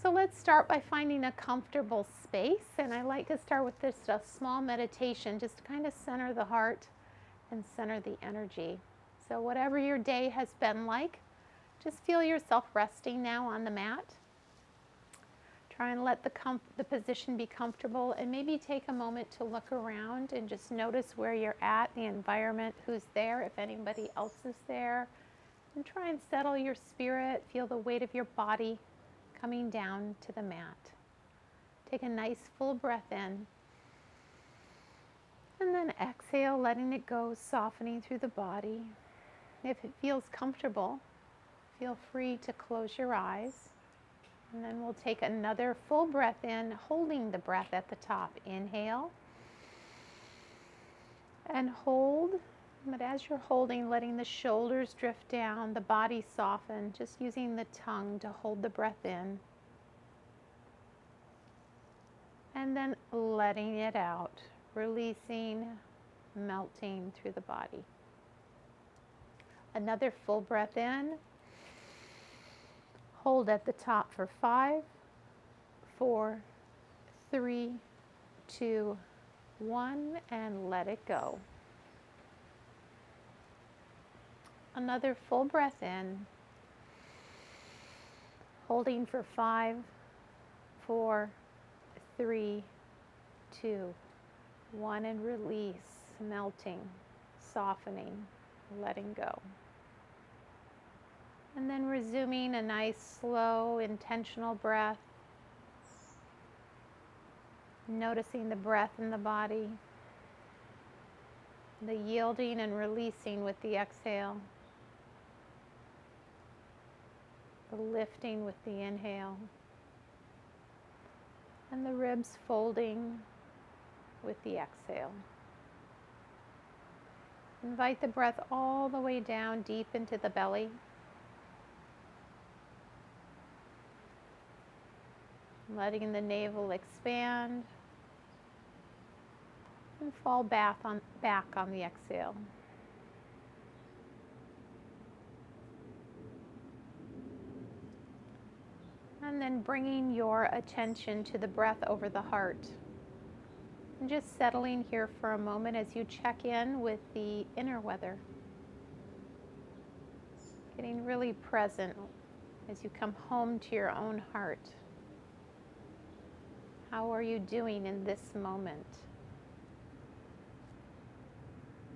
So let's start by finding a comfortable space, and I like to start with just a small meditation just to kind of center the heart and center the energy. So whatever your day has been like, just feel yourself resting now on the mat. Try and let the position be comfortable, and maybe take a moment to look around and just notice where you're at, the environment, who's there, if anybody else is there. And try and settle your spirit, feel the weight of your body coming down to the mat. Take a nice full breath in. And then exhale, letting it go, softening through the body. If it feels comfortable, feel free to close your eyes. And then we'll take another full breath in, holding the breath at the top. Inhale and hold. But as you're holding, letting the shoulders drift down, the body soften, just using the tongue to hold the breath in. And then letting it out, releasing, melting through the body. Another full breath in. Hold at the top for 5, 4, 3, 2, 1, and let it go. Another full breath in, holding for 5, 4, 3, 2, 1, and release, melting, softening, letting go. And then resuming a nice, slow, intentional breath. Noticing the breath in the body, the yielding and releasing with the exhale, the lifting with the inhale, and the ribs folding with the exhale. Invite the breath all the way down deep into the belly. Letting the navel expand and fall back on the exhale. And then bringing your attention to the breath over the heart. And just settling here for a moment as you check in with the inner weather. Getting really present as you come home to your own heart. How are you doing in this moment?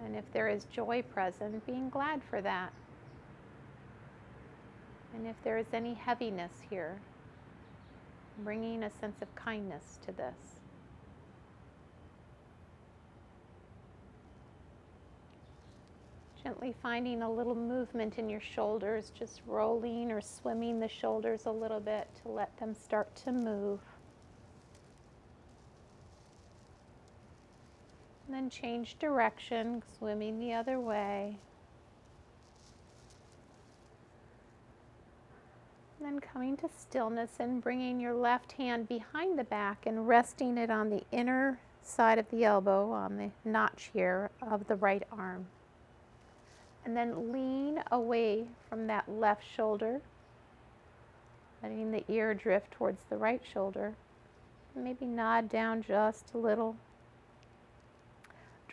And if there is joy present, being glad for that. And if there is any heaviness here, bringing a sense of kindness to this. Gently finding a little movement in your shoulders, just rolling or swimming the shoulders a little bit to let them start to move. And then change direction, swimming the other way. And then coming to stillness and bringing your left hand behind the back and resting it on the inner side of the elbow, on the notch here of the right arm. And then lean away from that left shoulder, letting the ear drift towards the right shoulder. Maybe nod down just a little.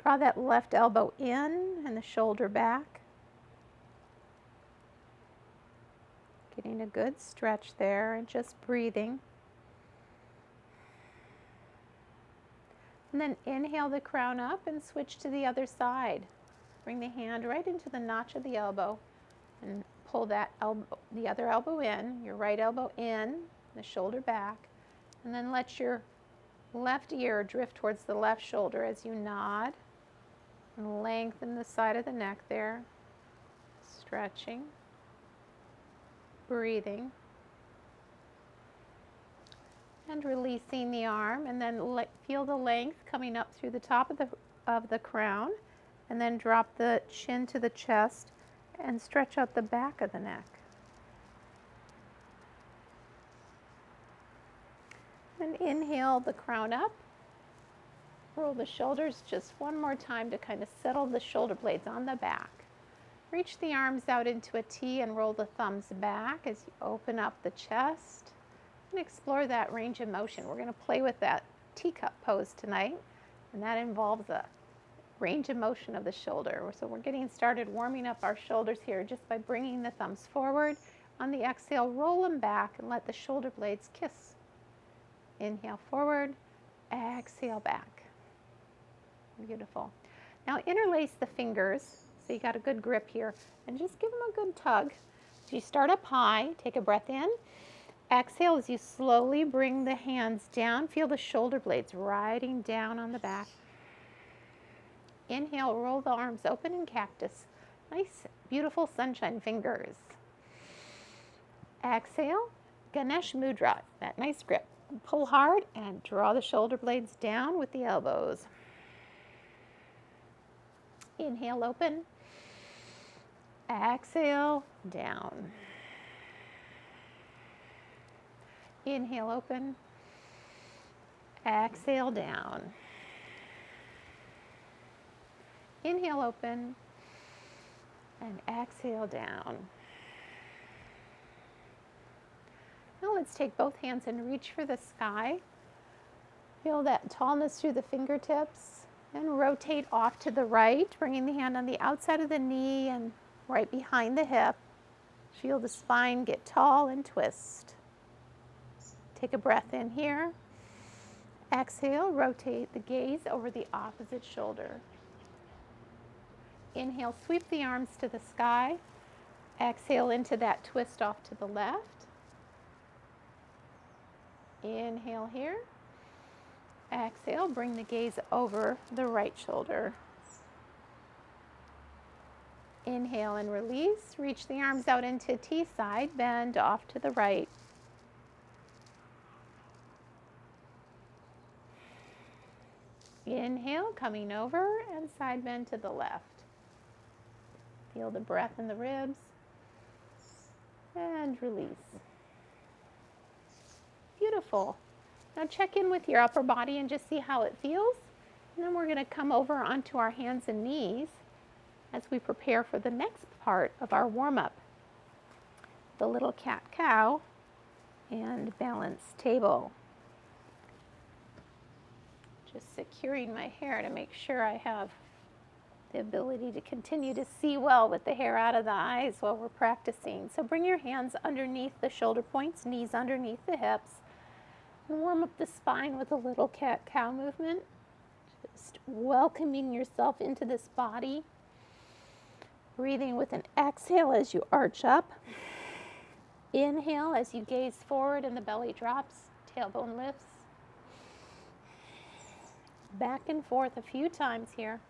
Draw that left elbow in and the shoulder back. Getting a good stretch there and just breathing. And then inhale the crown up and switch to the other side. Bring the hand right into the notch of the elbow and pull that elbow, the other elbow in, your right elbow in, the shoulder back, and then let your left ear drift towards the left shoulder as you nod. And lengthen the side of the neck there, stretching, breathing, and releasing the arm, and then feel the length coming up through the top of the crown, and then drop the chin to the chest and stretch out the back of the neck. And inhale the crown up. Roll the shoulders just one more time to kind of settle the shoulder blades on the back. Reach the arms out into a T and roll the thumbs back as you open up the chest. can explore that range of motion. We're going to play with that teacup pose tonight, and that involves a range of motion of the shoulder. So we're getting started warming up our shoulders here just by bringing the thumbs forward. On the exhale, roll them back and let the shoulder blades kiss. Inhale forward, exhale back. Beautiful. Now interlace the fingers so you got a good grip here, and just give them a good tug. So you start up high, take a breath in. Exhale as you slowly bring the hands down. Feel the shoulder blades riding down on the back. Inhale, roll the arms open in cactus. Nice, beautiful sunshine fingers. Exhale, Ganesh Mudra, that nice grip. Pull hard and draw the shoulder blades down with the elbows. Inhale, open. Exhale, down. Inhale, open. Exhale, down. Inhale, open. And exhale, down. Now let's take both hands and reach for the sky. Feel that tallness through the fingertips. And rotate off to the right, bringing the hand on the outside of the knee and right behind the hip. Feel the spine get tall and twist. Take a breath in here. Exhale, rotate the gaze over the opposite shoulder. Inhale, sweep the arms to the sky. Exhale into that twist off to the left. Inhale here. Exhale, bring the gaze over the right shoulder. Inhale and release. Reach the arms out into T side, bend off to the right. Inhale, coming over and side bend to the left. Feel the breath in the ribs and release. Beautiful. Now check in with your upper body and just see how it feels. And then we're going to come over onto our hands and knees as we prepare for the next part of our warm-up. The little cat-cow and balance table. Just securing my hair to make sure I have the ability to continue to see well with the hair out of the eyes while we're practicing. So bring your hands underneath the shoulder points, knees underneath the hips. And warm up the spine with a little cat-cow movement. Just welcoming yourself into this body. Breathing with an exhale as you arch up. Inhale as you gaze forward and the belly drops, tailbone lifts. Back and forth a few times here.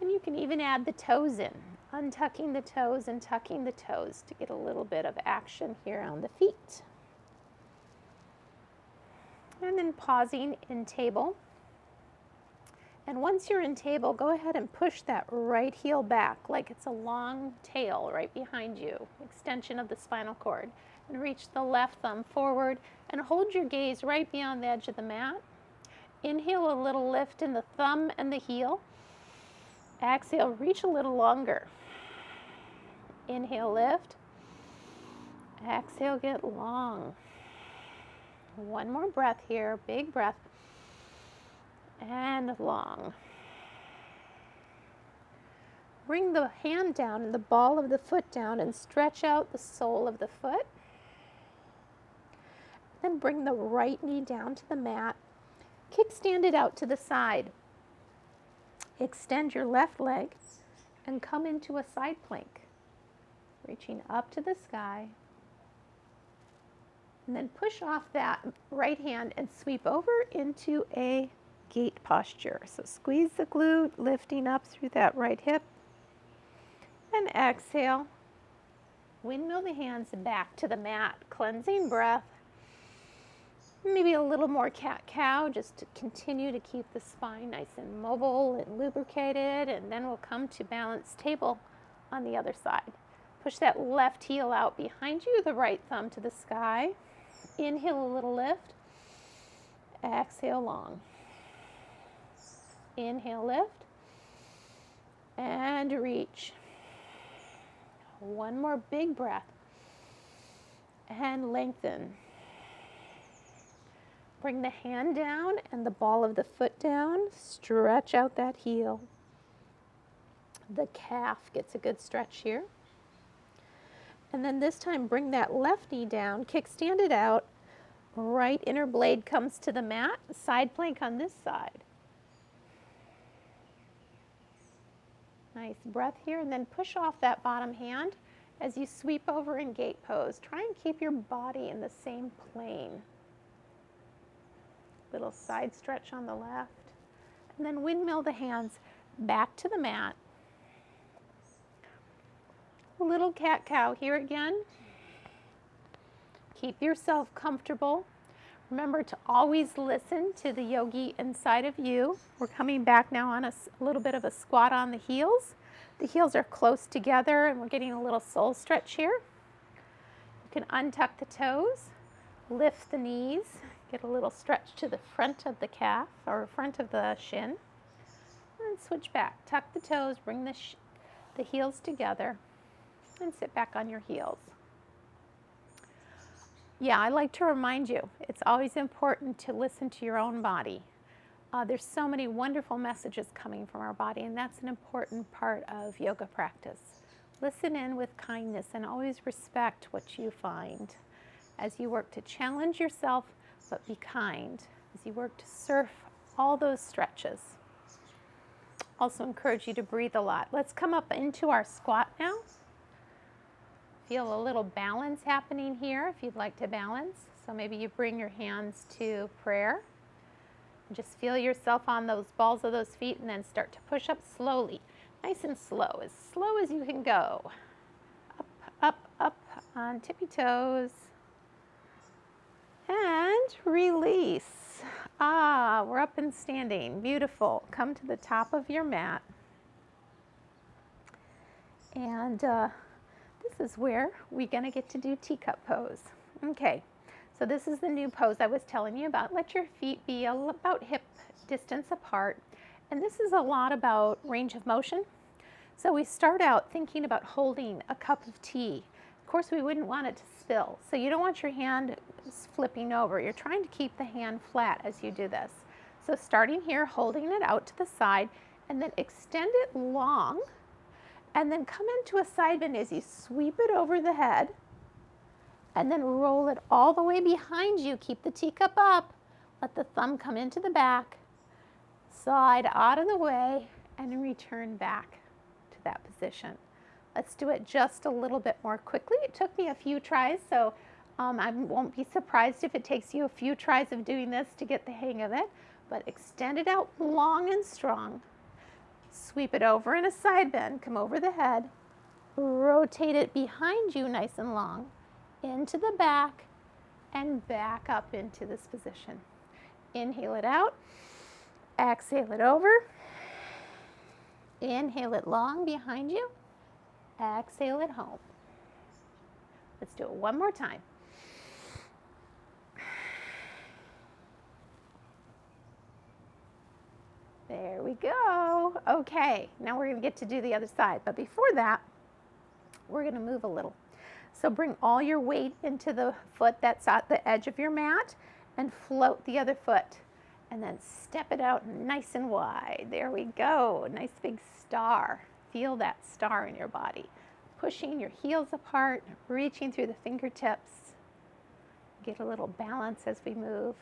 And you can even add the toes in. Untucking the toes and tucking the toes to get a little bit of action here on the feet. And then pausing in table. And once you're in table, go ahead and push that right heel back like it's a long tail right behind you, extension of the spinal cord. And reach the left thumb forward and hold your gaze right beyond the edge of the mat. Inhale, a little lift in the thumb and the heel. Exhale, reach a little longer. Inhale, lift. Exhale, get long. One more breath here, big breath. And long. Bring the hand down and the ball of the foot down and stretch out the sole of the foot. Then bring the right knee down to the mat. Kickstand it out to the side. Extend your left leg and come into a side plank. Reaching up to the sky. And then push off that right hand and sweep over into a gate posture. So squeeze the glute, lifting up through that right hip. And exhale. Windmill the hands back to the mat. Cleansing breath. Maybe a little more cat-cow just to continue to keep the spine nice and mobile and lubricated. And then we'll come to balance table on the other side. Push that left heel out behind you, the right thumb to the sky. Inhale, a little lift. Exhale, long. Inhale, lift. And reach. One more big breath. and lengthen. Bring the hand down and the ball of the foot down. Stretch out that heel. The calf gets a good stretch here. And then this time bring that left knee down, kickstand it out. Right inner blade comes to the mat, side plank on this side. Nice breath here, and then push off that bottom hand as you sweep over in gate pose. Try and keep your body in the same plane. Little side stretch on the left. And then windmill the hands back to the mat. A little cat-cow here again. Keep yourself comfortable. Remember to always listen to the yogi inside of you. We're coming back now on a little bit of a squat on the heels. The heels are close together and we're getting a little soul stretch here. You can untuck the toes, lift the knees, get a little stretch to the front of the calf or front of the shin, and switch back. Tuck the toes, bring the heels together, and sit back on your heels. Yeah, I like to remind you, it's always important to listen to your own body. There's so many wonderful messages coming from our body, and that's an important part of yoga practice. Listen in with kindness and always respect what you find as you work to challenge yourself, but be kind as you work to surf all those stretches. Also encourage you to breathe a lot. Let's come up into our squat now. Feel a little balance happening here if you'd like to balance. So maybe you bring your hands to prayer. Just feel yourself on those balls of those feet and then start to push up slowly. Nice and slow as you can go. Up, up, up on tippy toes. And release. We're up and standing. Beautiful. Come to the top of your mat. And this is where we're going to get to do teacup pose. Okay, so this is the new pose I was telling you about. Let your feet be about hip distance apart. And this is a lot about range of motion. So we start out thinking about holding a cup of tea. Of course, we wouldn't want it to spill. So you don't want your hand flipping over. You're trying to keep the hand flat as you do this. So starting here, holding it out to the side, and then extend it long. And then come into a side bend as you sweep it over the head and then roll it all the way behind you. Keep the teacup up. Let the thumb come into the back, slide out of the way, and return back to that position. Let's do it just a little bit more quickly. It took me a few tries, so I won't be surprised if it takes you a few tries of doing this to get the hang of it. But extend it out long and strong. Sweep it over in a side bend, come over the head, rotate it behind you nice and long, into the back, and back up into this position. Inhale it out, exhale it over, inhale it long behind you, exhale it home. Let's do it one more time. There we go. Okay, now we're going to get to do the other side. But before that, we're going to move a little. So bring all your weight into the foot that's at the edge of your mat and float the other foot. And then step it out nice and wide. There we go. Nice big star. Feel that star in your body. Pushing your heels apart, reaching through the fingertips. Get a little balance as we move.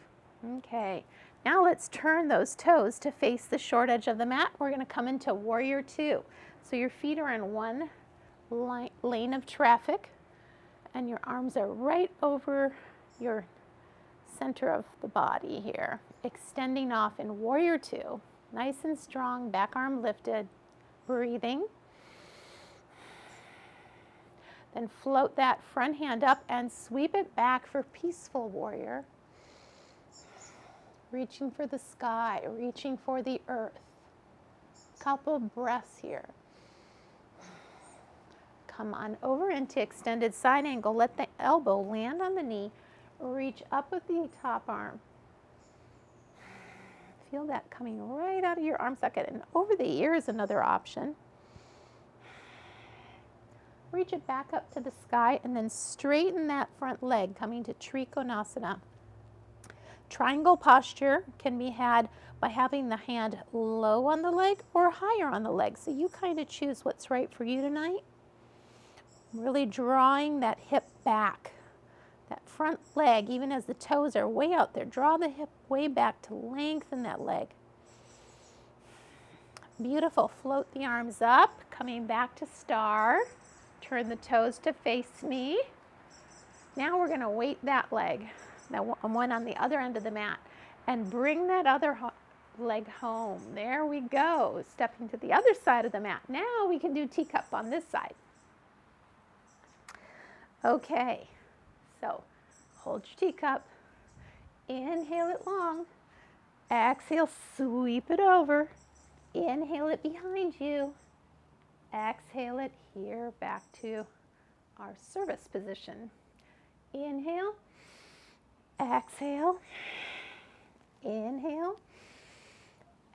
Okay. Now let's turn those toes to face the short edge of the mat. We're going to come into Warrior Two. So your feet are in one lane of traffic and your arms are right over your center of the body here. Extending off in Warrior Two. Nice and strong, back arm lifted, breathing. Then float that front hand up and sweep it back for Peaceful Warrior. Reaching for the sky, reaching for the earth. Couple breaths here. Come on over into extended side angle. Let the elbow land on the knee. Reach up with the top arm. Feel that coming right out of your arm socket. And over the ear is another option. Reach it back up to the sky and then straighten that front leg, coming to Trikonasana. Triangle posture can be had by having the hand low on the leg or higher on the leg. So you kind of choose what's right for you tonight. Really drawing that hip back, that front leg, even as the toes are way out there. Draw the hip way back to lengthen that leg. Beautiful. Float the arms up, coming back to star. Turn the toes to face me. Now we're going to weight that leg, that one on the other end of the mat, and bring that other leg home. There we go. Stepping to the other side of the mat. Now we can do teacup on this side. Okay, so hold your teacup. Inhale it long. Exhale, sweep it over. Inhale it behind you. Exhale it here back to our service position. Inhale, exhale, inhale,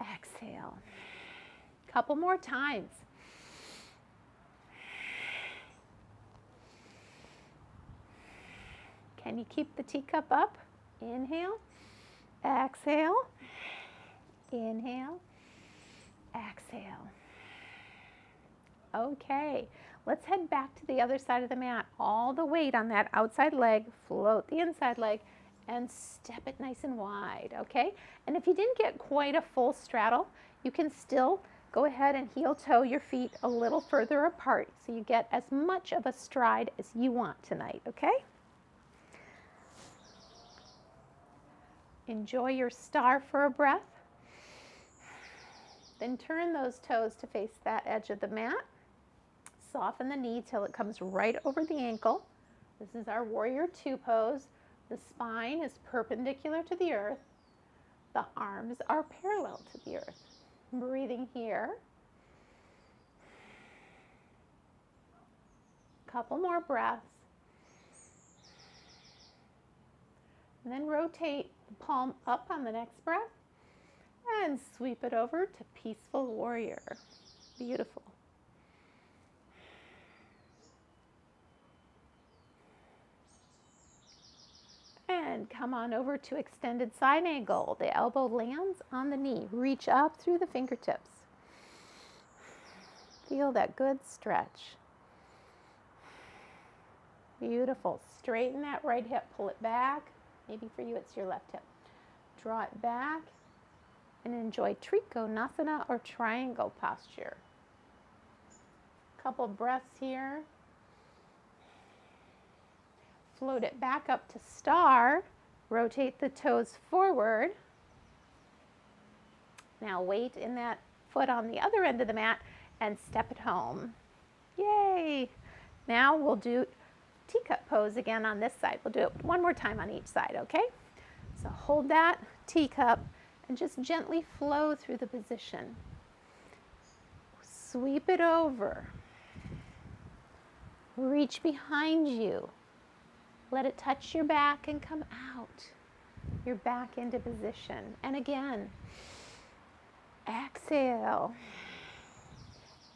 exhale. Couple more times. Can you keep the teacup up? Inhale, exhale, inhale, exhale. Okay, let's head back to the other side of the mat. All the weight on that outside leg, float the inside leg, and step it nice and wide, okay? And if you didn't get quite a full straddle, you can still go ahead and heel toe your feet a little further apart so you get as much of a stride as you want tonight, okay? Enjoy your star for a breath. Then turn those toes to face that edge of the mat. Soften the knee till it comes right over the ankle. This is our warrior two pose. The spine is perpendicular to the earth. The arms are parallel to the earth. Breathing here. Couple more breaths. And then rotate the palm up on the next breath and sweep it over to peaceful warrior. Beautiful. And come on over to extended side angle. The elbow lands on the knee. Reach up through the fingertips. Feel that good stretch. Beautiful. Straighten that right hip. Pull it back. Maybe for you it's your left hip. Draw it back and enjoy Trikonasana or triangle posture. Couple breaths here. Float it back up to star. Rotate the toes forward. Now weight in that foot on the other end of the mat and step it home. Yay! Now we'll do teacup pose again on this side. We'll do it one more time on each side, okay? So hold that teacup and just gently flow through the position. Sweep it over. Reach behind you. Let it touch your back and come out. You're back into position. And again, exhale.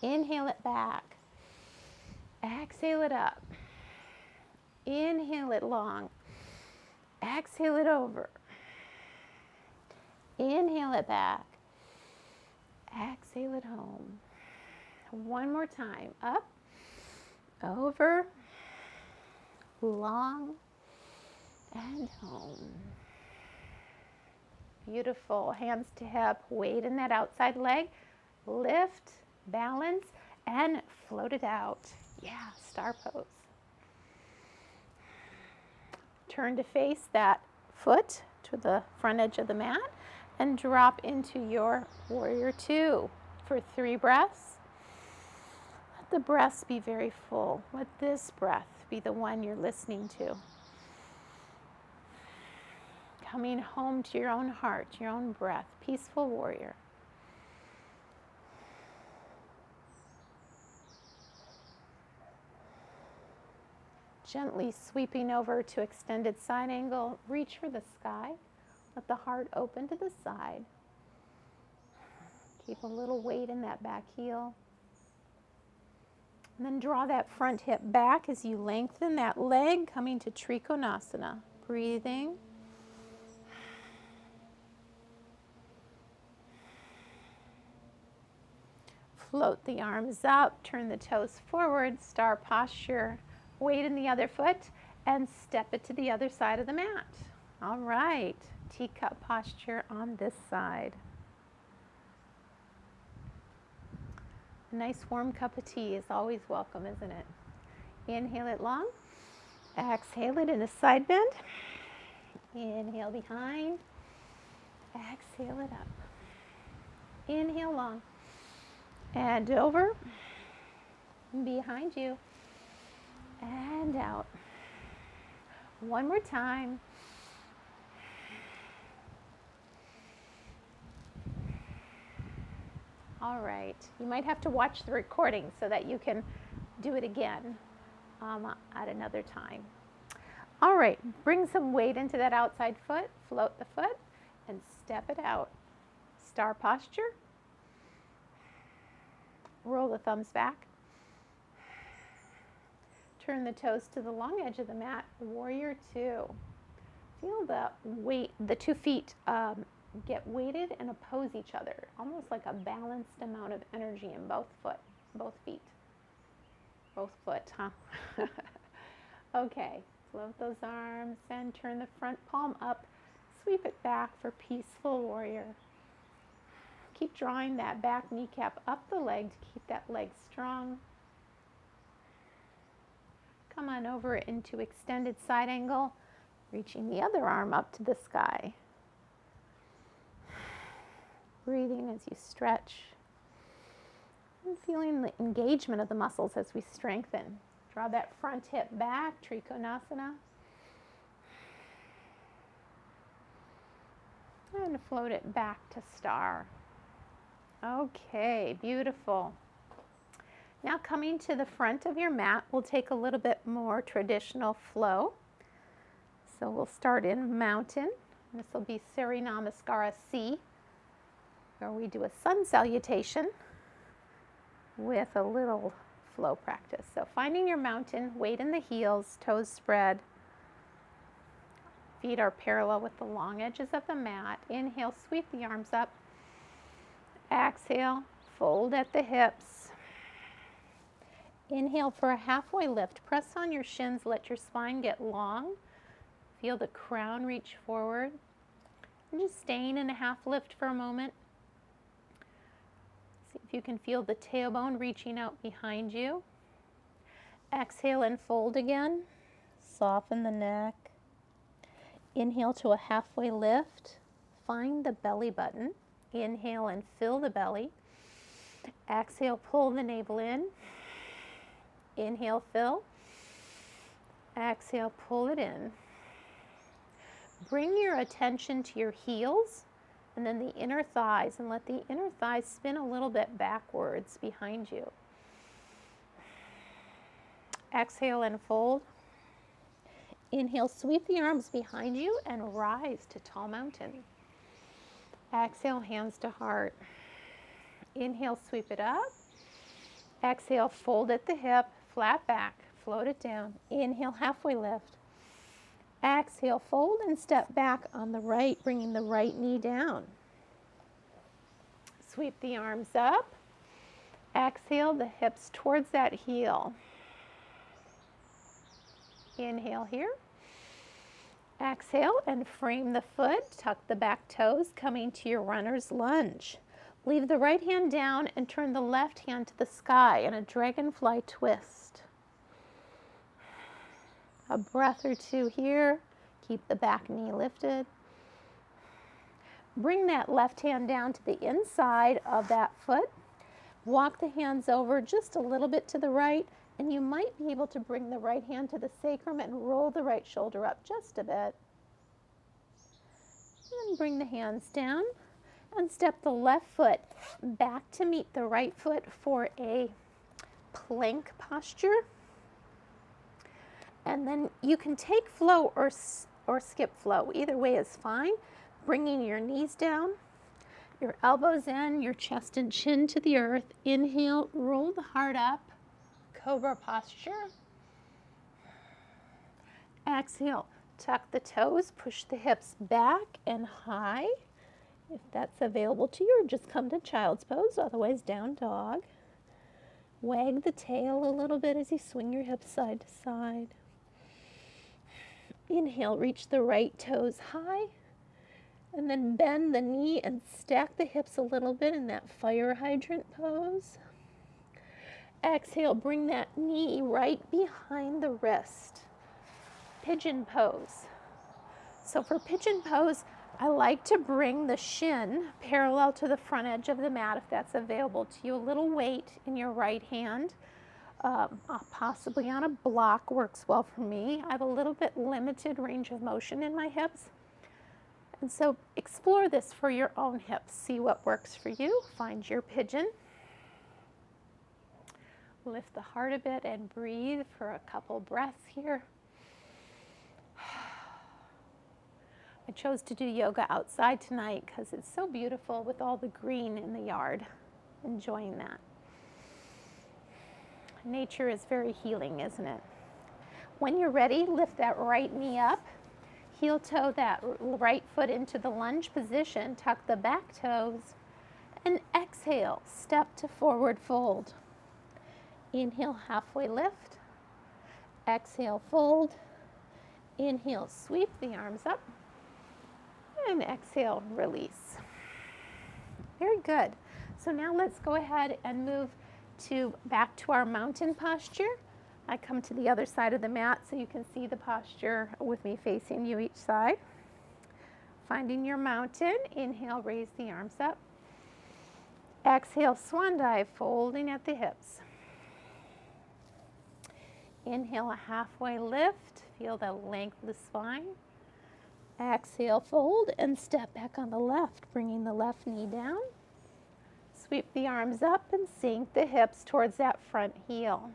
Inhale it back. Exhale it up. Inhale it long. Exhale it over. Inhale it back. Exhale it home. One more time. Up, over, long, and home. Beautiful. Hands to hip. Weight in that outside leg. Lift, balance, and float it out. Yeah, star pose. Turn to face that foot to the front edge of the mat and drop into your warrior two for 3 breaths. Let the breaths be very full. Let this breath be the one you're listening to. Coming home to your own heart, your own breath. Peaceful warrior. Gently sweeping over to extended side angle. Reach for the sky. Let the heart open to the side. Keep a little weight in that back heel. And then draw that front hip back as you lengthen that leg, coming to Trikonasana. Breathing. Float the arms up, turn the toes forward, star posture. Weight in the other foot and step it to the other side of the mat. All right, teacup posture on this side. A nice warm cup of tea is always welcome, isn't it? Inhale it long. Exhale it in a side bend. Inhale behind. Exhale it up. Inhale long. And over. Behind you. And out. One more time. All right. You might have to watch the recording so that you can do it again at another time. All right. Bring some weight into that outside foot. Float the foot and step it out. Star posture. Roll the thumbs back. Turn the toes to the long edge of the mat. Warrior two. Feel the weight, the 2 feet get weighted and oppose each other, almost like a balanced amount of energy in both feet. Both foot, huh? Okay, float those arms and turn the front palm up. Sweep it back for peaceful warrior. Keep drawing that back kneecap up the leg to keep that leg strong. Come on over into extended side angle, reaching the other arm up to the sky. Breathing as you stretch and feeling the engagement of the muscles as we strengthen. Draw that front hip back, Trikonasana. And float it back to star. Okay, beautiful. Now coming to the front of your mat, we'll take a little bit more traditional flow. So we'll start in mountain. This will be Surya Namaskara C, where we do a sun salutation with a little flow practice. So finding your mountain, weight in the heels, toes spread. Feet are parallel with the long edges of the mat. Inhale, sweep the arms up. Exhale, fold at the hips. Inhale for a halfway lift. Press on your shins, let your spine get long. Feel the crown reach forward. And just staying in a half lift for a moment. See if you can feel the tailbone reaching out behind you. Exhale and fold again. Soften the neck. Inhale to a halfway lift. Find the belly button. Inhale and fill the belly. Exhale, pull the navel in. Inhale, fill. Exhale, pull it in. Bring your attention to your heels and then the inner thighs, and let the inner thighs spin a little bit backwards behind you. Exhale and fold. Inhale, sweep the arms behind you and rise to tall mountain. Exhale, hands to heart. Inhale, sweep it up. Exhale, fold at the hip, flat back, float it down. Inhale, halfway lift. Exhale, fold and step back on the right, bringing the right knee down. Sweep the arms up. Exhale, the hips towards that heel. Inhale here. Exhale and frame the foot, tuck the back toes, coming to your runner's lunge. Leave the right hand down and turn the left hand to the sky in a dragonfly twist. A breath or two here. Keep the back knee lifted. Bring that left hand down to the inside of that foot. Walk the hands over just a little bit to the right, and you might be able to bring the right hand to the sacrum and roll the right shoulder up just a bit. And bring the hands down and step the left foot back to meet the right foot for a plank posture. And then you can take flow or skip flow. Either way is fine. Bringing your knees down, your elbows in, your chest and chin to the earth. Inhale, roll the heart up. Cobra posture. Exhale, tuck the toes, push the hips back and high. If that's available to you, or just come to child's pose, otherwise down dog. Wag the tail a little bit as you swing your hips side to side. Inhale, reach the right toes high, and then bend the knee and stack the hips a little bit in that fire hydrant pose. Exhale, bring that knee right behind the wrist. Pigeon pose. So for pigeon pose, I like to bring the shin parallel to the front edge of the mat if that's available to you. A little weight in your right hand, possibly on a block works well for me. I have a little bit limited range of motion in my hips. And so explore this for your own hips. See what works for you. Find your pigeon. Lift the heart a bit and breathe for a couple breaths here. I chose to do yoga outside tonight because it's so beautiful with all the green in the yard. Enjoying that. Nature is very healing, isn't it? When you're ready, lift that right knee up. Heel toe that right foot into the lunge position. Tuck the back toes. And exhale, step to forward fold. Inhale, halfway lift. Exhale, fold. Inhale, sweep the arms up. And exhale, release. Very good. So now let's go ahead and move back to our mountain posture. I come to the other side of the mat so you can see the posture with me facing you each side. Finding your mountain, inhale, raise the arms up. Exhale, swan dive, folding at the hips. Inhale, a halfway lift. Feel the length of the spine. Exhale, fold, and step back on the left, bringing the left knee down. Sweep the arms up and sink the hips towards that front heel.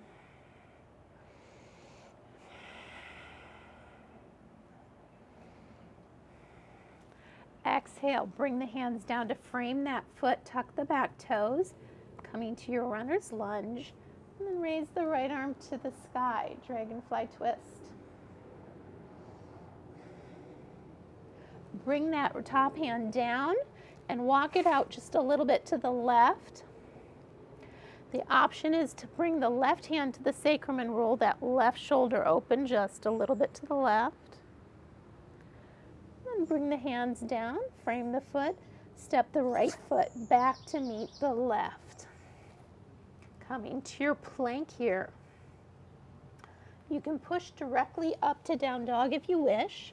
Exhale, bring the hands down to frame that foot, tuck the back toes, coming to your runner's lunge, and then raise the right arm to the sky, Dragonfly Twist. Bring that top hand down and walk it out just a little bit to the left. The option is to bring the left hand to the sacrum and roll that left shoulder open just a little bit to the left. And bring the hands down, frame the foot, step the right foot back to meet the left. Coming to your plank here. You can push directly up to down dog if you wish.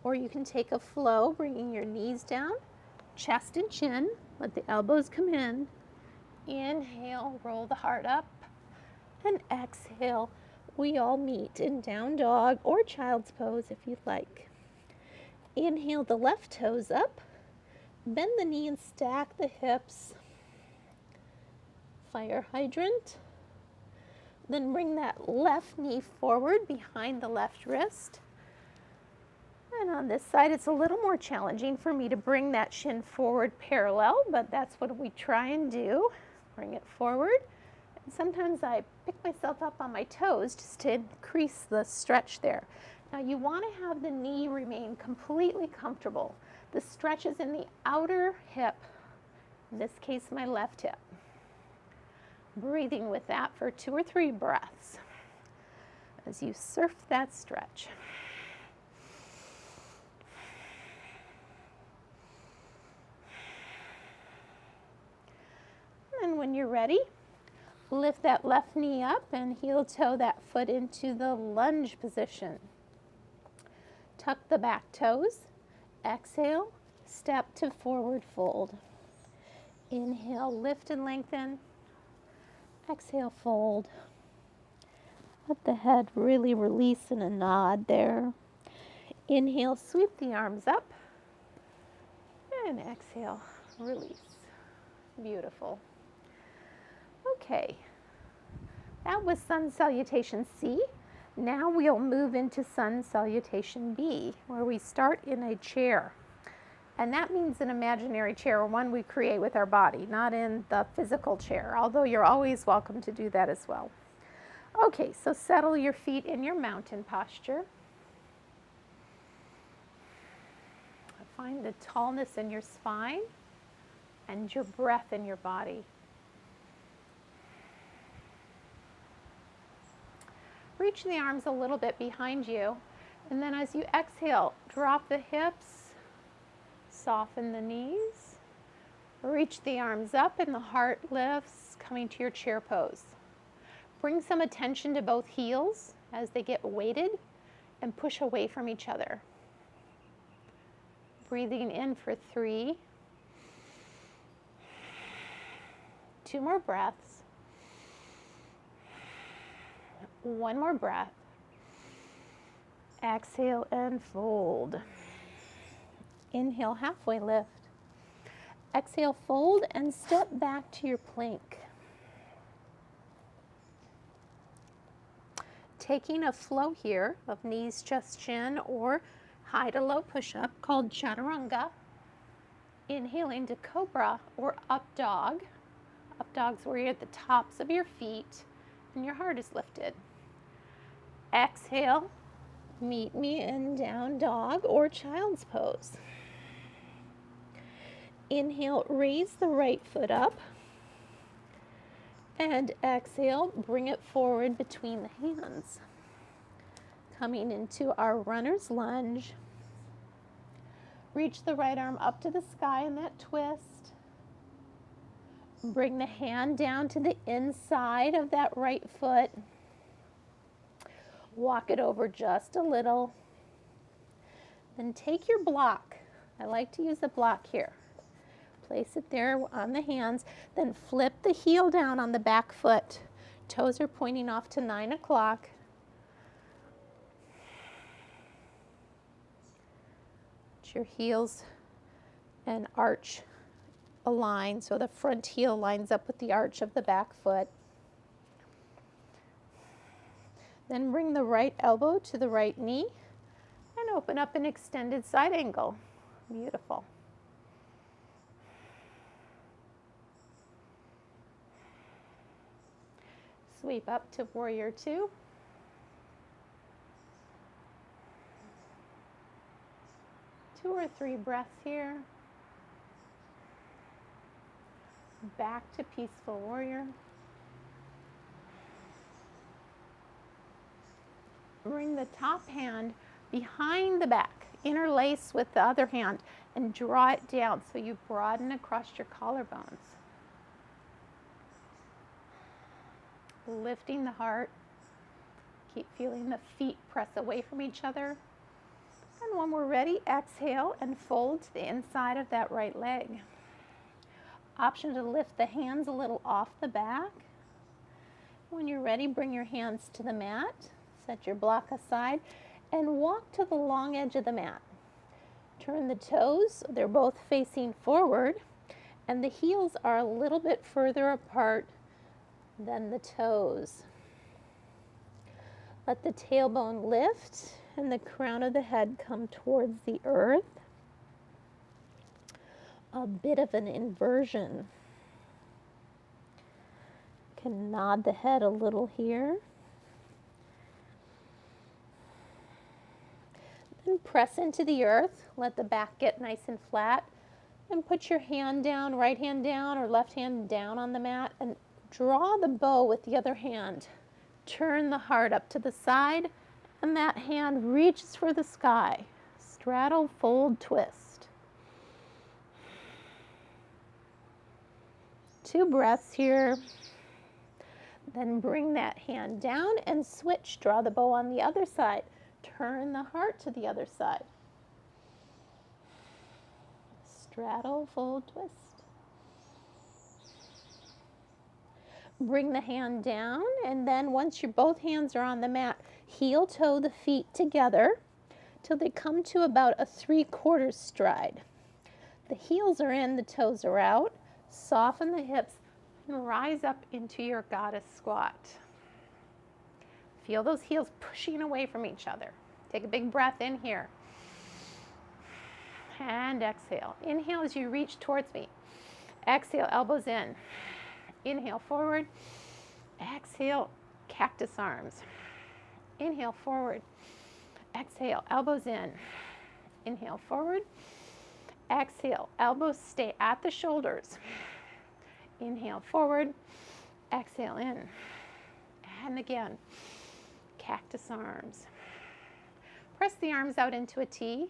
Or you can take a flow, bringing your knees down, chest and chin, let the elbows come in. Inhale, roll the heart up, and exhale. We all meet in down dog or child's pose if you'd like. Inhale the left toes up, bend the knee and stack the hips. Fire hydrant. Then bring that left knee forward behind the left wrist. And on this side, it's a little more challenging for me to bring that shin forward parallel, but that's what we try and do. Bring it forward. And sometimes I pick myself up on my toes just to increase the stretch there. Now you want to have the knee remain completely comfortable. The stretch is in the outer hip, in this case, my left hip. Breathing with that for 2 or 3 breaths as you surf that stretch. And when you're ready, lift that left knee up and heel toe that foot into the lunge position. Tuck the back toes. Exhale, step to forward fold. Inhale, lift and lengthen. Exhale, fold. Let the head really release in a nod there. Inhale, sweep the arms up. And exhale, release. Beautiful. Okay, that was Sun Salutation C. Now we'll move into Sun Salutation B, where we start in a chair. And that means an imaginary chair, or one we create with our body, not in the physical chair, although you're always welcome to do that as well. Okay, so settle your feet in your mountain posture. Find the tallness in your spine and your breath in your body. Reach the arms a little bit behind you, and then as you exhale, drop the hips, soften the knees, reach the arms up and the heart lifts, coming to your chair pose. Bring some attention to both heels as they get weighted and push away from each other. Breathing in for 3. 2 more breaths. 1 more breath. Exhale and fold. Inhale, halfway lift. Exhale, fold and step back to your plank. Taking a flow here of knees, chest, chin, or high to low push-up called Chaturanga. Inhaling to Cobra or Up Dog. Up Dog's where you're at the tops of your feet and your heart is lifted. Exhale, meet me in Down Dog or Child's Pose. Inhale, raise the right foot up. And exhale, bring it forward between the hands. Coming into our runner's lunge. Reach the right arm up to the sky in that twist. Bring the hand down to the inside of that right foot. Walk it over just a little. Then take your block. I like to use a block here. Place it there on the hands. Then flip the heel down on the back foot. Toes are pointing off to 9 o'clock. Your heels and arch align so the front heel lines up with the arch of the back foot. Then bring the right elbow to the right knee and open up an extended side angle. Beautiful. Sweep up to Warrior 2. Two or 3 breaths here. Back to Peaceful Warrior. Bring the top hand behind the back, interlace with the other hand, and draw it down so you broaden across your collarbones. Lifting the heart. Keep feeling the feet press away from each other. And when we're ready, exhale and fold to the inside of that right leg. Option to lift the hands a little off the back. When you're ready, bring your hands to the mat. Set your block aside and walk to the long edge of the mat. Turn the toes, they're both facing forward, and the heels are a little bit further apart than the toes. Let the tailbone lift and the crown of the head come towards the earth. A bit of an inversion. Can nod the head a little here. Then press into the earth. Let the back get nice and flat. And put your hand down, right hand down or left hand down on the mat, and draw the bow with the other hand. Turn the heart up to the side, and that hand reaches for the sky. Straddle, fold, twist. 2 breaths here. Then bring that hand down and switch. Draw the bow on the other side. Turn the heart to the other side. Straddle, fold, twist. Bring the hand down, and then once both hands are on the mat, heel toe the feet together till they come to about a 3/4 stride. The heels are in, the toes are out. Soften the hips and rise up into your goddess squat. Feel those heels pushing away from each other. Take a big breath in here. And exhale. Inhale as you reach towards me. Exhale, elbows in. Inhale forward. Exhale, cactus arms. Inhale, forward. Exhale, elbows in. Inhale, forward. Exhale, elbows stay at the shoulders. Inhale, forward. Exhale, in. And again, cactus arms. Press the arms out into a T.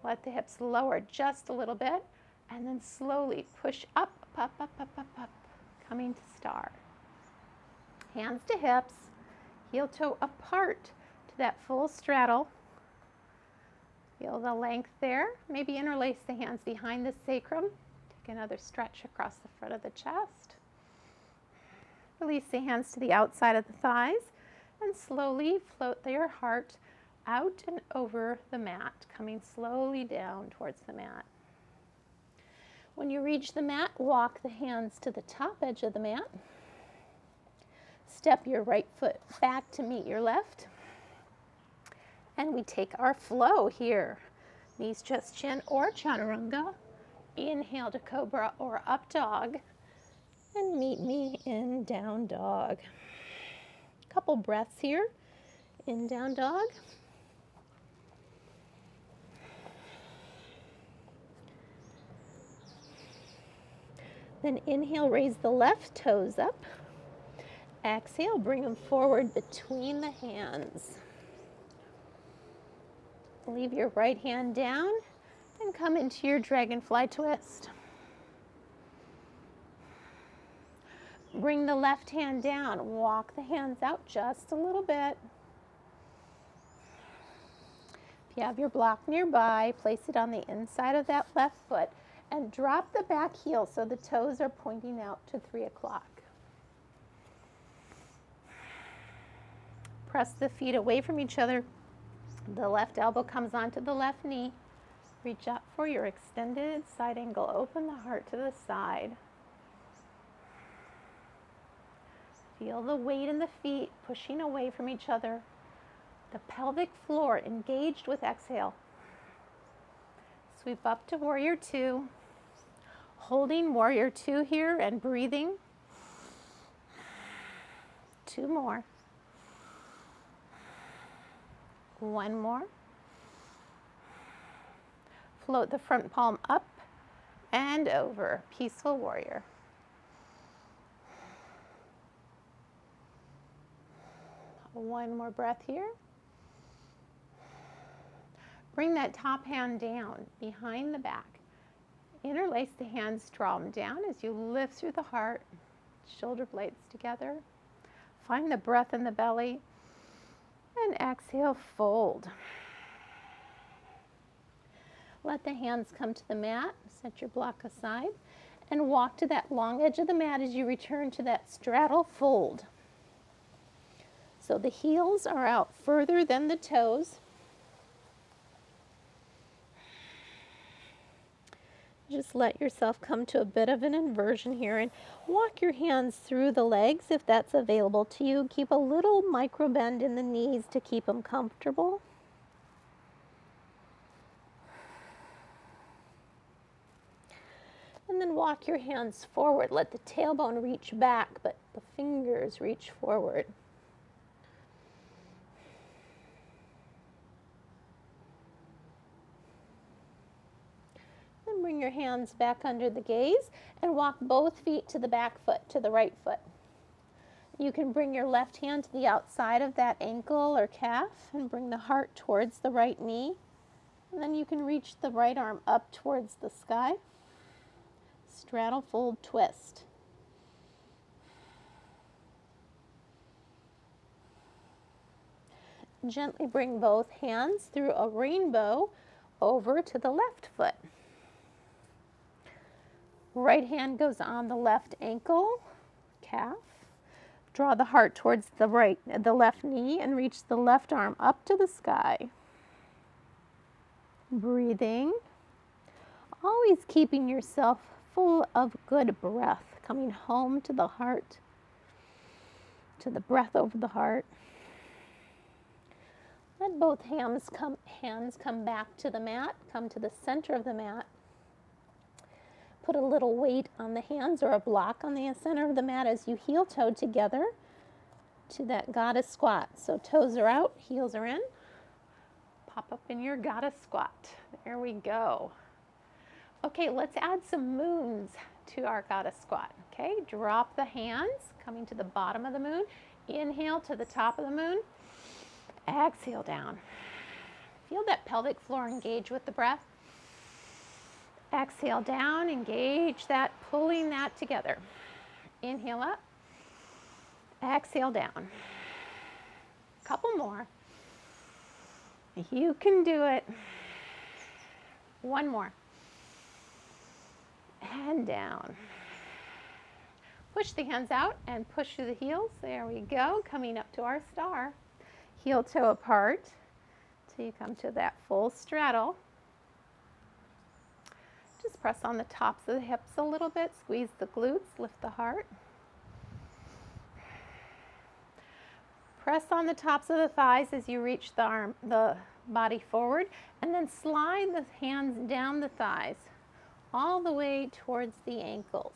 Let the hips lower just a little bit. And then slowly push up, up, up, up, up, up, coming to star. Hands to hips, heel toe apart to that full straddle. Feel the length there. Maybe interlace the hands behind the sacrum. Take another stretch across the front of the chest. Release the hands to the outside of the thighs and slowly float your heart out and over the mat, coming slowly down towards the mat. When you reach the mat, walk the hands to the top edge of the mat. Step your right foot back to meet your left. And we take our flow here. Knees, chest, chin, or chaturanga. Inhale to cobra or up dog. And meet me in down dog. Couple breaths here in down dog. Then inhale, raise the left toes up. Exhale, bring them forward between the hands. Leave your right hand down and come into your Dragonfly Twist. Bring the left hand down. Walk the hands out just a little bit. If you have your block nearby, place it on the inside of that left foot and drop the back heel so the toes are pointing out to 3 o'clock. Press the feet away from each other. The left elbow comes onto the left knee. Reach up for your extended side angle. Open the heart to the side. Feel the weight in the feet pushing away from each other. The pelvic floor engaged with exhale. Sweep up to Warrior Two. Holding Warrior Two here and breathing. 2 more. 1 more. Float the front palm up and over. Peaceful Warrior. One more breath here. Bring that top hand down behind the back. Interlace the hands, draw them down as you lift through the heart, shoulder blades together. Find the breath in the belly and exhale, fold. Let the hands come to the mat, set your block aside, and walk to that long edge of the mat as you return to that straddle fold. So the heels are out further than the toes. Just let yourself come to a bit of an inversion here and walk your hands through the legs if that's available to you. Keep a little micro bend in the knees to keep them comfortable. And then walk your hands forward. Let the tailbone reach back, but the fingers reach forward. Then bring your hands back under the gaze and walk both feet to the back foot, to the right foot. You can bring your left hand to the outside of that ankle or calf and bring the heart towards the right knee. And then you can reach the right arm up towards the sky. Straddle, fold, twist. Gently bring both hands through a rainbow over to the left foot. Right hand goes on the left ankle, calf. Draw the heart towards the left knee and reach the left arm up to the sky. Breathing. Always keeping yourself full of good breath, coming home to the heart, to the breath over the heart. Let both hands come back to the mat, come to the center of the mat. Put a little weight on the hands or a block on the center of the mat as you heel toe together. to that goddess squat. So toes are out, heels are in. Pop up in your goddess squat. There we go. Okay, let's add some moons to our goddess squat. Okay, drop the hands, coming to the bottom of the moon. Inhale to the top of the moon. Exhale down. Feel that pelvic floor engage with the breath. Exhale down, engage that, pulling that together. Inhale up. Exhale down. Couple more. You can do it. One more. And down. Push the hands out and push through the heels. There we go. Coming up to our star. Heel toe apart till you come to that full straddle. Just press on the tops of the hips a little bit. Squeeze the glutes. Lift the heart. Press on the tops of the thighs as you reach the body forward, and then slide the hands down the thighs all the way towards the ankles.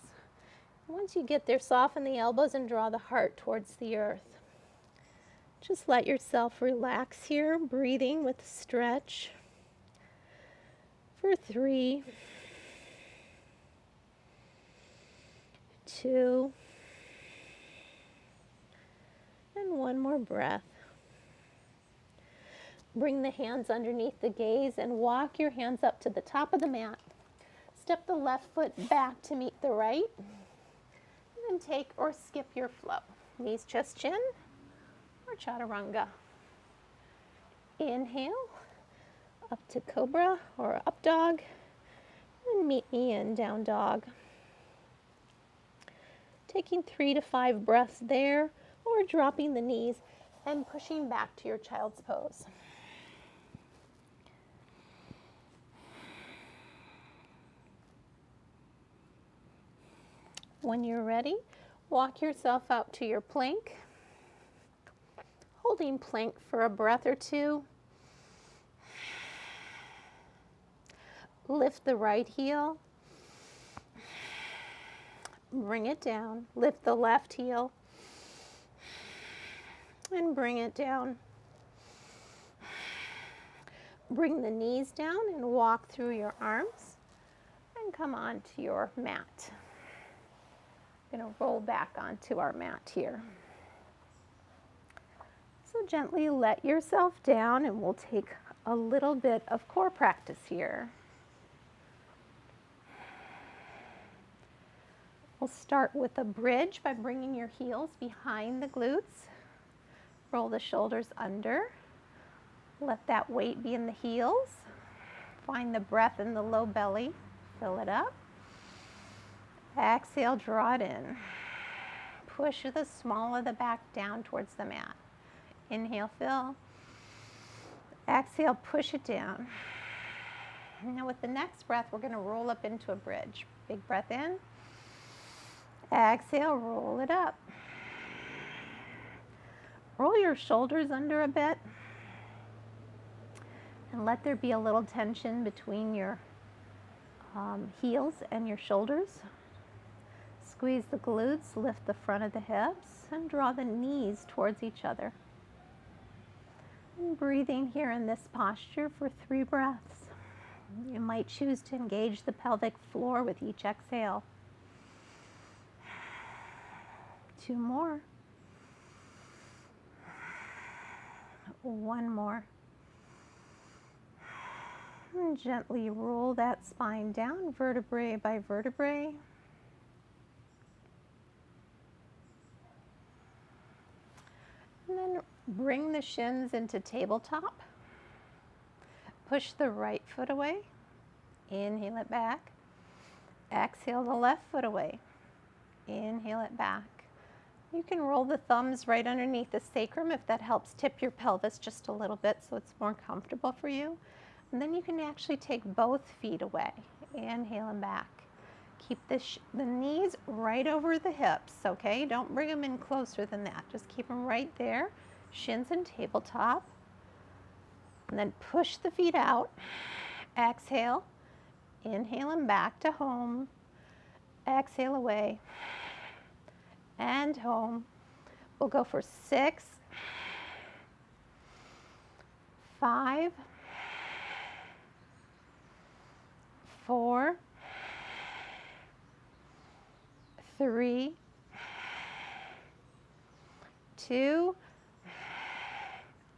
Once you get there, soften the elbows and draw the heart towards the earth. Just let yourself relax here, breathing with a stretch for 3, 2, and one more breath. Bring the hands underneath the gaze and walk your hands up to the top of the mat. Step the left foot back to meet the right. And then take or skip your flow. Knees, chest, chin, or Chaturanga. Inhale, up to Cobra or Up Dog. And meet me in Down Dog. Taking 3 to 5 breaths there, or dropping the knees and pushing back to your child's pose. When you're ready, walk yourself out to your plank, holding plank for a breath or two. Lift the right heel, bring it down. Lift the left heel, and bring it down. Bring the knees down and walk through your arms and come onto your mat. I'm going to roll back onto our mat here. So gently let yourself down, and we'll take a little bit of core practice here. We'll start with a bridge by bringing your heels behind the glutes. Roll the shoulders under. Let that weight be in the heels. Find the breath in the low belly. Fill it up. Exhale, draw it in. Push the small of the back down towards the mat. Inhale, fill. Exhale, push it down. Now with the next breath, we're going to roll up into a bridge. Big breath in. Exhale, roll it up. Roll your shoulders under a bit. And let there be a little tension between your heels and your shoulders. Squeeze the glutes, lift the front of the hips, and draw the knees towards each other. And breathing here in this posture for 3 breaths. You might choose to engage the pelvic floor with each exhale. 2 more. 1 more. And gently roll that spine down, vertebrae by vertebrae. And then bring the shins into tabletop. Push the right foot away. Inhale it back. Exhale the left foot away. Inhale it back. You can roll the thumbs right underneath the sacrum if that helps tip your pelvis just a little bit so it's more comfortable for you. And then you can actually take both feet away. Inhale and back. Keep the knees right over the hips, okay? Don't bring them in closer than that. Just keep them right there. Shins and tabletop. And then push the feet out. Exhale. Inhale and back to home. Exhale away. And home. We'll go for 6, 5, 4, 3, 2,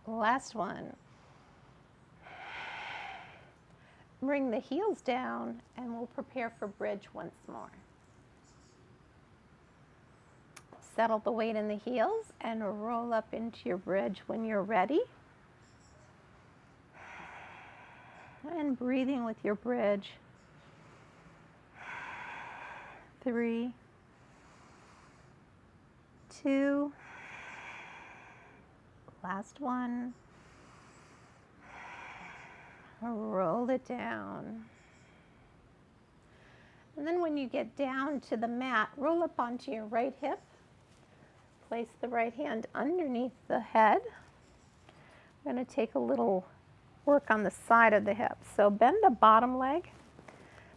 last one. Bring the heels down and we'll prepare for bridge once more. Settle the weight in the heels and roll up into your bridge when you're ready. And breathing with your bridge. 3, 2, last one. Roll it down. And then when you get down to the mat, roll up onto your right hip. Place the right hand underneath the head. I'm going to take a little work on the side of the hip. So bend the bottom leg,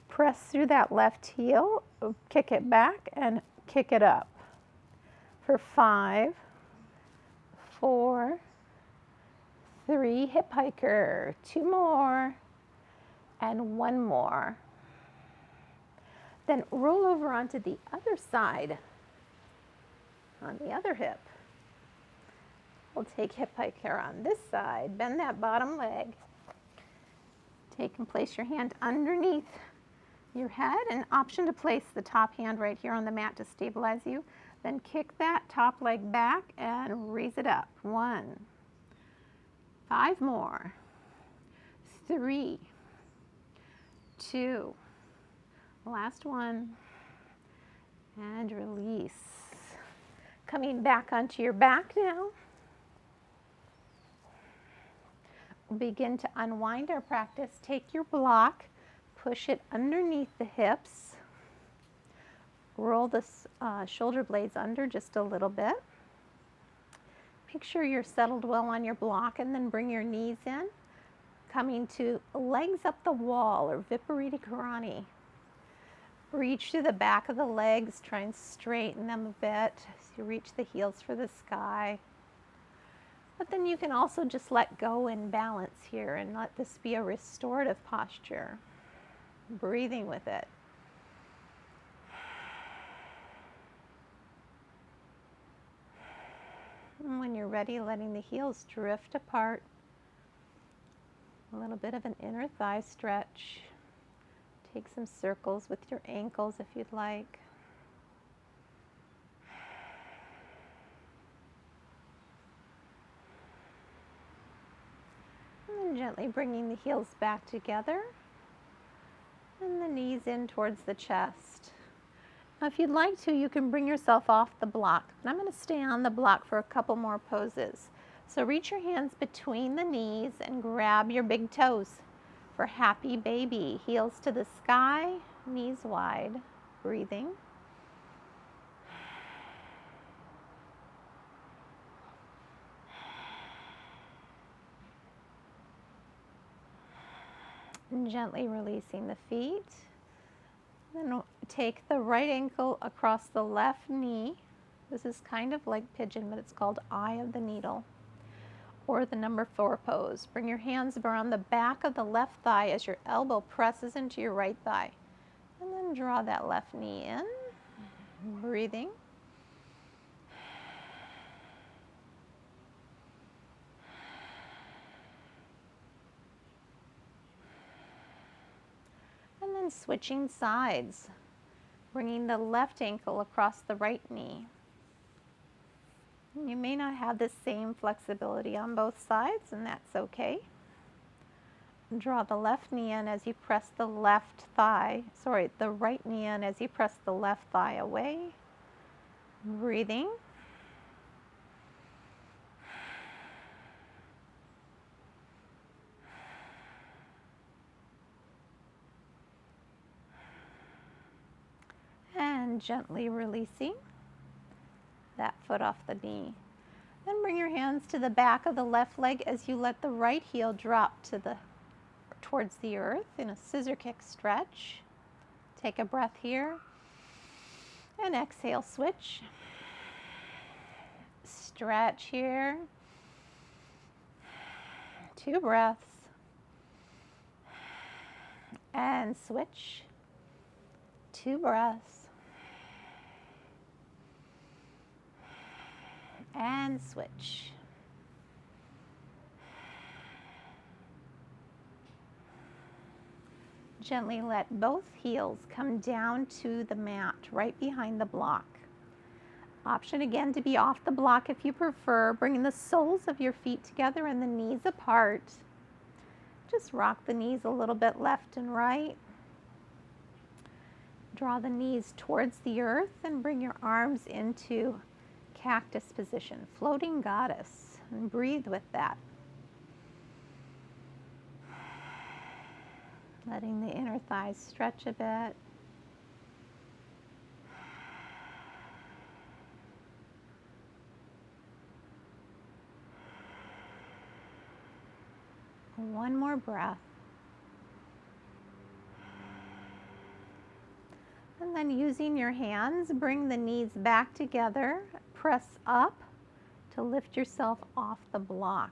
press through that left heel, kick it back and kick it up. For 5, 4, 3, hip hiker, 2 more, and 1 more. Then roll over onto the other side, on the other hip. We'll take hip hiker on this side, bend that bottom leg. Take and place your hand underneath your head, an option to place the top hand right here on the mat to stabilize you. Then kick that top leg back and raise it up. 1, 5 more, 3, 2, last one, and release. Coming back onto your back now. We'll begin to unwind our practice. Take your block, push it underneath the hips, roll the shoulder blades under just a little bit. Make sure you're settled well on your block and then bring your knees in, coming to legs up the wall or Viparita Karani. Reach through the back of the legs, try and straighten them a bit as you reach the heels for the sky. But then you can also just let go and balance here and let this be a restorative posture. Breathing with it. And when you're ready, letting the heels drift apart. A little bit of an inner thigh stretch. Take some circles with your ankles if you'd like. And then gently bringing the heels back together and the knees in towards the chest. Now, if you'd like to, you can bring yourself off the block. And I'm going to stay on the block for a couple more poses. So reach your hands between the knees and grab your big toes for happy baby. Heels to the sky, knees wide. Breathing. And gently releasing the feet. Then take the right ankle across the left knee. This is kind of like pigeon, but it's called eye of the needle, or the number 4 pose. Bring your hands around the back of the left thigh as your elbow presses into your right thigh. And then draw that left knee in. Breathing. And then switching sides, bringing the left ankle across the right knee. You may not have the same flexibility on both sides, and that's okay. Draw the left knee in as you press the the right knee in as you press the left thigh away. Breathing. And gently releasing that foot off the knee. Then bring your hands to the back of the left leg as you let the right heel drop towards the earth in a scissor kick stretch. Take a breath here and exhale, switch. stretch here. 2 breaths. And switch. 2 breaths. And switch. Gently let both heels come down to the mat right behind the block. Option again to be off the block if you prefer, bringing the soles of your feet together and the knees apart. Just rock the knees a little bit left and right. Draw the knees towards the earth and bring your arms into cactus position, floating goddess, and breathe with that. Letting the inner thighs stretch a bit. One more breath. And then using your hands, bring the knees back together, press up to lift yourself off the block.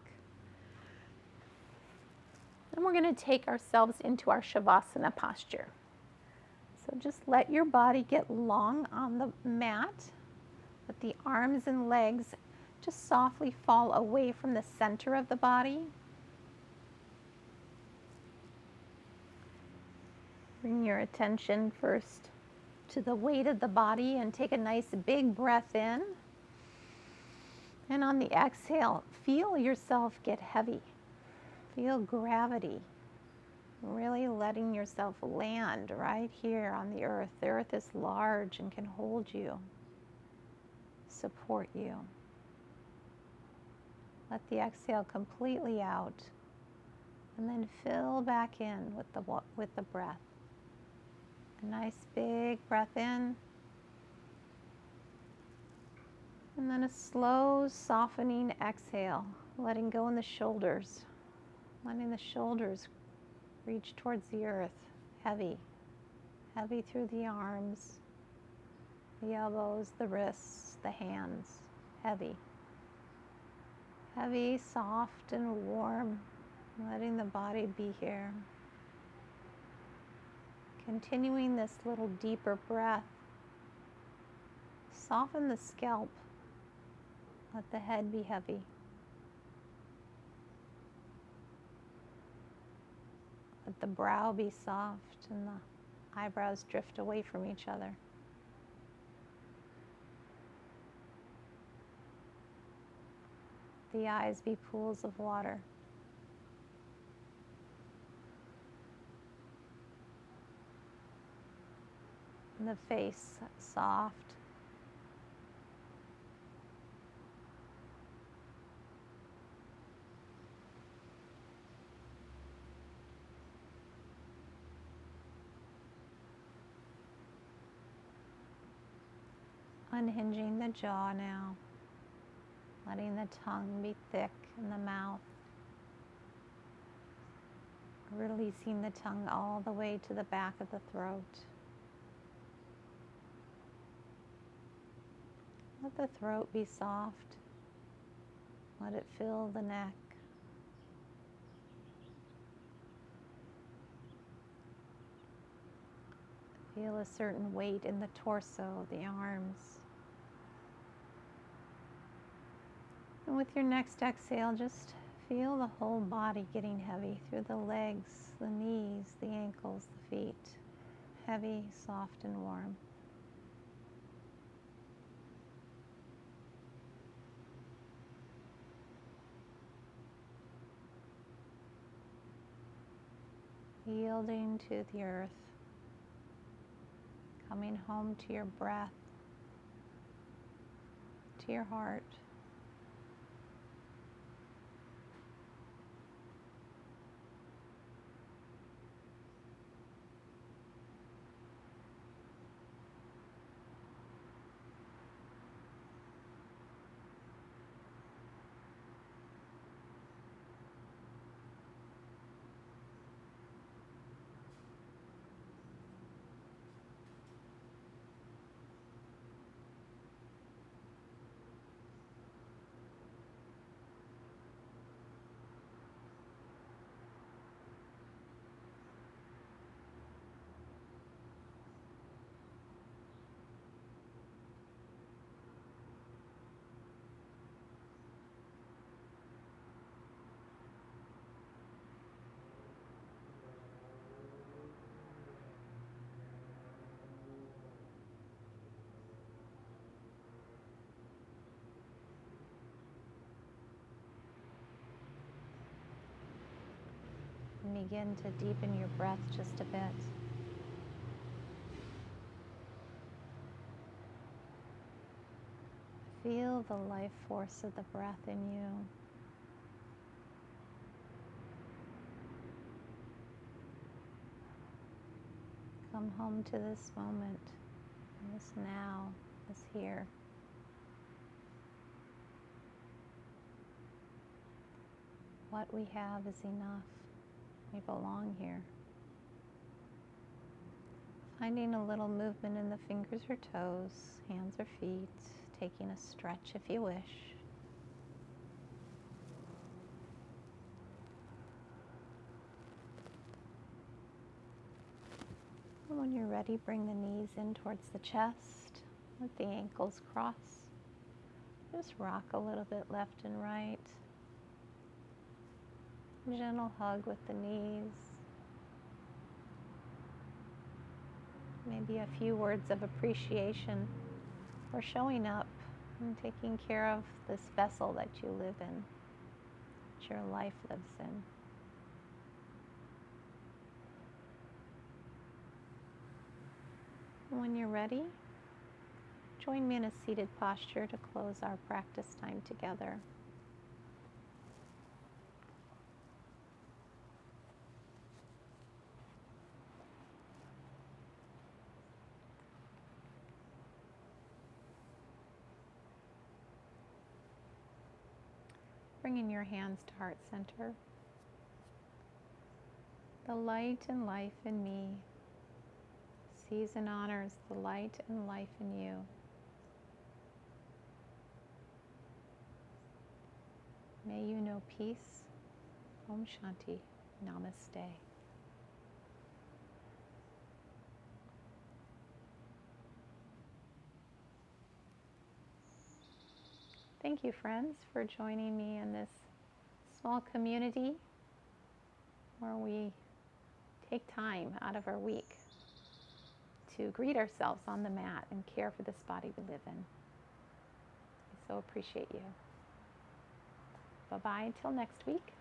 Then we're going to take ourselves into our Shavasana posture. So just let your body get long on the mat. Let the arms and legs just softly fall away from the center of the body. Bring your attention first to the weight of the body and take a nice big breath in. And on the exhale, feel yourself get heavy. Feel gravity. Really letting yourself land right here on the earth. The earth is large and can hold you, support you. Let the exhale completely out. And then fill back in with the breath. A nice big breath in. And then a slow softening exhale, letting go in the shoulders. Letting the shoulders reach towards the earth, heavy. Heavy through the arms, the elbows, the wrists, the hands, heavy. Heavy, soft, and warm, letting the body be here. Continuing this little deeper breath. Soften the scalp. Let the head be heavy. Let the brow be soft and the eyebrows drift away from each other. The eyes be pools of water. And the face soft. Unhinging the jaw now, letting the tongue be thick in the mouth, releasing the tongue all the way to the back of the throat. Let the throat be soft, let it fill the neck. Feel a certain weight in the torso, the arms. And with your next exhale, just feel the whole body getting heavy through the legs, the knees, the ankles, the feet. Heavy, soft, and warm. Yielding to the earth. Coming home to your breath, to your heart. and begin to deepen your breath just a bit. Feel the life force of the breath in you. Come home to this moment, this now, this here. What we have is enough. We belong here. Finding a little movement in the fingers or toes, hands or feet, taking a stretch if you wish. And when you're ready, bring the knees in towards the chest. Let the ankles cross. Just rock a little bit left and right. Gentle hug with the knees. Maybe a few words of appreciation for showing up and taking care of this vessel that you live in, that your life lives in. When you're ready, join me in a seated posture to close our practice time together. Bringing your hands to heart center. The light and life in me sees and honors the light and life in you. May you know peace. Om Shanti. Namaste. Thank you, friends, for joining me in this small community where we take time out of our week to greet ourselves on the mat and care for this body we live in. I so appreciate you. Bye-bye until next week.